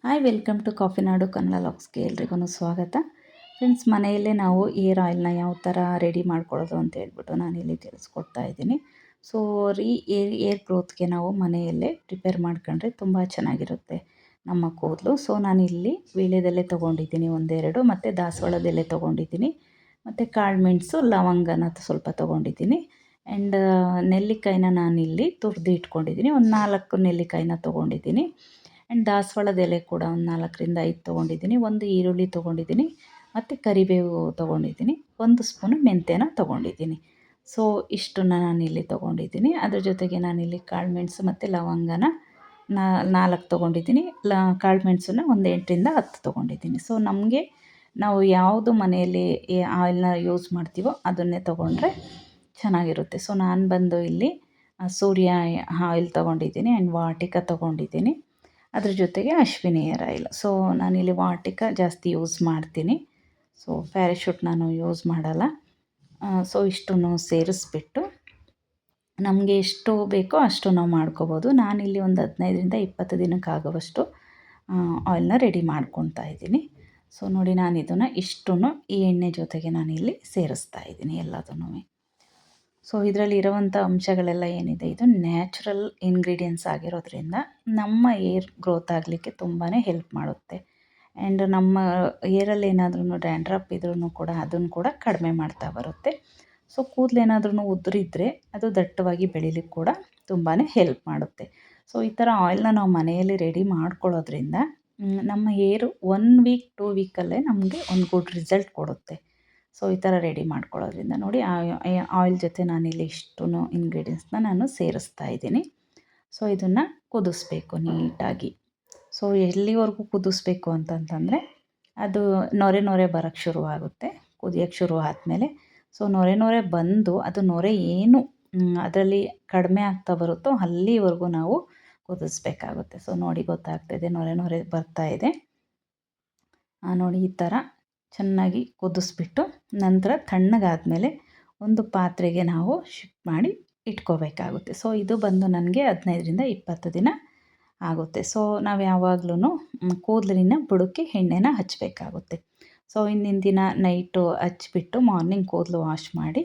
Hi welcome to coffee ನಾಡು ಕನ್ನಡ ಲಾಗ್ಸ್ಗೆ ಎಲ್ರಿಗೂ ಸ್ವಾಗತ. Friends, ಮನೆಯಲ್ಲೇ ನಾವು ಏರ್ ಆಯಿಲ್ನ ಯಾವ ಥರ ರೆಡಿ ಮಾಡ್ಕೊಳ್ಳೋದು ಅಂತ ಹೇಳ್ಬಿಟ್ಟು ನಾನಿಲ್ಲಿ ತಿಳಿಸ್ಕೊಡ್ತಾ ಇದ್ದೀನಿ. ಸೊ ಏರ್ ಗ್ರೋತ್ಗೆ ನಾವು ಮನೆಯಲ್ಲೇ ಪ್ರಿಪೇರ್ ಮಾಡ್ಕೊಂಡ್ರೆ ತುಂಬ ಚೆನ್ನಾಗಿರುತ್ತೆ ನಮ್ಮ ಕೂದಲು. ಸೊ ನಾನಿಲ್ಲಿ ವೀಳ್ಯದೆಲೆ ತೊಗೊಂಡಿದ್ದೀನಿ ಒಂದೆರಡು, ಮತ್ತು ದಾಸವಾಳದೆಲೆ ತೊಗೊಂಡಿದ್ದೀನಿ, ಮತ್ತು ಕಾಳುಮೆಣಸು ಲವಂಗನ ಸ್ವಲ್ಪ ತೊಗೊಂಡಿದ್ದೀನಿ. ಆ್ಯಂಡ್ ನೆಲ್ಲಿಕಾಯಿನ ನಾನಿಲ್ಲಿ ತುರಿದು ಇಟ್ಕೊಂಡಿದ್ದೀನಿ. ಒಂದು 4 ನೆಲ್ಲಿಕಾಯಿನ ತೊಗೊಂಡಿದ್ದೀನಿ. ಆ್ಯಂಡ್ ದಾಸವಾಳದ ಎಲೆ ಕೂಡ ಒಂದು 4ರಿಂದ 5 ತೊಗೊಂಡಿದ್ದೀನಿ. ಒಂದು ಈರುಳ್ಳಿ ತೊಗೊಂಡಿದ್ದೀನಿ, ಮತ್ತು ಕರಿಬೇವು ತೊಗೊಂಡಿದ್ದೀನಿ, 1 ಸ್ಪೂನು ಮೆಂತ್ಯನ ತೊಗೊಂಡಿದ್ದೀನಿ. ಸೊ ಇಷ್ಟನ್ನು ನಾನಿಲ್ಲಿ ತೊಗೊಂಡಿದ್ದೀನಿ. ಅದ್ರ ಜೊತೆಗೆ ನಾನಿಲ್ಲಿ ಕಾಳುಮೆಣಸು ಮತ್ತು ಲವಂಗನ 4 ತೊಗೊಂಡಿದ್ದೀನಿ. ಕಾಳುಮೆಣಸನ್ನ ಒಂದು 8ರಿಂದ 10 ತೊಗೊಂಡಿದ್ದೀನಿ. ಸೊ ನಾವು ಯಾವುದು ಮನೆಯಲ್ಲಿ ಆಯಿಲ್ನ ಯೂಸ್ ಮಾಡ್ತೀವೋ ಅದನ್ನೇ ತೊಗೊಂಡ್ರೆ ಚೆನ್ನಾಗಿರುತ್ತೆ. ಸೊ ನಾನು ಬಂದು ಇಲ್ಲಿ ಸೂರ್ಯ ಆಯಿಲ್ ತೊಗೊಂಡಿದ್ದೀನಿ ಆ್ಯಂಡ್ ವಾಟಿಕ ತೊಗೊಂಡಿದ್ದೀನಿ. ಅದ್ರ ಜೊತೆಗೆ ಅಶ್ವಿನಿ ಏರ್ ಆಯಿಲ್. ಸೊ ನಾನಿಲ್ಲಿ ವಾಟಿಕ ಜಾಸ್ತಿ ಯೂಸ್ ಮಾಡ್ತೀನಿ. ಸೊ ಪ್ಯಾರಾಶೂಟ್ ನಾನು ಯೂಸ್ ಮಾಡಲ್ಲ. ಸೊ ಇಷ್ಟನ್ನು ಸೇರಿಸ್ಬಿಟ್ಟು ನಮಗೆ ಎಷ್ಟು ಬೇಕೋ ಅಷ್ಟು ನಾವು ಮಾಡ್ಕೋಬೋದು. ನಾನಿಲ್ಲಿ ಒಂದು 15ರಿಂದ 20 ದಿನಕ್ಕಾಗುವಷ್ಟು ಆಯಿಲ್ನ ರೆಡಿ ಮಾಡ್ಕೊತಾ ಇದ್ದೀನಿ. ಸೊ ನೋಡಿ, ನಾನು ಇದನ್ನು ಇಷ್ಟನ್ನು ಈ ಎಣ್ಣೆ ಜೊತೆಗೆ ನಾನಿಲ್ಲಿ ಸೇರಿಸ್ತಾ ಇದ್ದೀನಿ ಎಲ್ಲದನ್ನೂ. ಸೊ ಇದರಲ್ಲಿ ಇರೋವಂಥ ಅಂಶಗಳೆಲ್ಲ ಏನಿದೆ, ಇದು ನ್ಯಾಚುರಲ್ ಇಂಗ್ರೀಡಿಯೆಂಟ್ಸ್ ಆಗಿರೋದ್ರಿಂದ ನಮ್ಮ ಏರ್ ಗ್ರೋತ್ ಆಗಲಿಕ್ಕೆ ತುಂಬಾ ಹೆಲ್ಪ್ ಮಾಡುತ್ತೆ. ಆ್ಯಂಡ್ ನಮ್ಮ ಏರಲ್ಲಿ ಏನಾದ್ರೂ ಡ್ಯಾಂಡ್ರಫ್ ಇದ್ರೂ ಕೂಡ ಅದನ್ನು ಕೂಡ ಕಡಿಮೆ ಮಾಡ್ತಾ ಬರುತ್ತೆ. ಸೊ ಕೂದಲೇನಾದ್ರೂ ಉದುರಿದ್ರೆ ಅದು ದಟ್ಟವಾಗಿ ಬೆಳೀಲಿಕ್ಕೆ ಕೂಡ ತುಂಬಾ ಹೆಲ್ಪ್ ಮಾಡುತ್ತೆ. ಸೊ ಈ ಥರ ಆಯಿಲ್ನ ನಾವು ಮನೆಯಲ್ಲಿ ರೆಡಿ ಮಾಡ್ಕೊಳ್ಳೋದ್ರಿಂದ ನಮ್ಮ ಏರು 1 ವೀಕ್ 2 ವೀಕಲ್ಲೇ ನಮಗೆ ಒಂದು ಗುಡ್ ರಿಸಲ್ಟ್ ಕೊಡುತ್ತೆ. ಸೊ ಈ ಥರ ರೆಡಿ ಮಾಡ್ಕೊಳ್ಳೋದ್ರಿಂದ ನೋಡಿ, ಆಯಿಲ್ ಜೊತೆ ನಾನಿಲ್ಲಿ ಇಷ್ಟು ಇಂಗ್ರೀಡಿಯೆಂಟ್ಸ್ನ ನಾನು ಸೇರಿಸ್ತಾ ಇದ್ದೀನಿ. ಸೊ ಇದನ್ನು ಕುದಿಸ್ಬೇಕು ನೀಟಾಗಿ. ಸೊ ಎಲ್ಲಿವರೆಗೂ ಕುದಿಸ್ಬೇಕು ಅಂತಂತಂದರೆ ಅದು ನೊರೆ ಬರೋಕ್ಕೆ ಶುರುವಾಗುತ್ತೆ. ಕುದಿಯೋಕ್ಕೆ ಶುರು ಆದಮೇಲೆ ಸೊ ನೊರೆ ಬಂದು ಅದು ನೊರೆ ಏನು ಅದರಲ್ಲಿ ಕಡಿಮೆ ಆಗ್ತಾ ಬರುತ್ತೋ ಅಲ್ಲಿವರೆಗೂ ನಾವು ಕುದಿಸ್ಬೇಕಾಗುತ್ತೆ. ಸೊ ನೋಡಿ, ಗೊತ್ತಾಗ್ತಾಯಿದೆ, ನೊರೆ ಬರ್ತಾ ಇದೆ ನೋಡಿ. ಈ ಥರ ಚೆನ್ನಾಗಿ ಕುದಿಸ್ಬಿಟ್ಟು ನಂತರ ತಣ್ಣಗಾದಮೇಲೆ ಒಂದು ಪಾತ್ರೆಗೆ ನಾವು ಶಿಫ್ಟ್ ಮಾಡಿ ಇಟ್ಕೋಬೇಕಾಗುತ್ತೆ. ಸೊ ಇದು ಬಂದು ನನಗೆ 15ರಿಂದ 20 ದಿನ ಆಗುತ್ತೆ. ಸೊ ನಾವು ಯಾವಾಗ್ಲೂ ಕೂದಲಿನ ಬುಡಕ್ಕೆ ಎಣ್ಣೆನ ಹಚ್ಚಬೇಕಾಗುತ್ತೆ. ಸೊ ಹಿಂದಿನ ದಿನ ನೈಟು ಹಚ್ಬಿಟ್ಟು ಮಾರ್ನಿಂಗ್ ಕೂದಲು ವಾಶ್ ಮಾಡಿ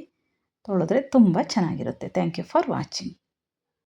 ತೊಳೆದ್ರೆ ತುಂಬ ಚೆನ್ನಾಗಿರುತ್ತೆ. Thank you for watching.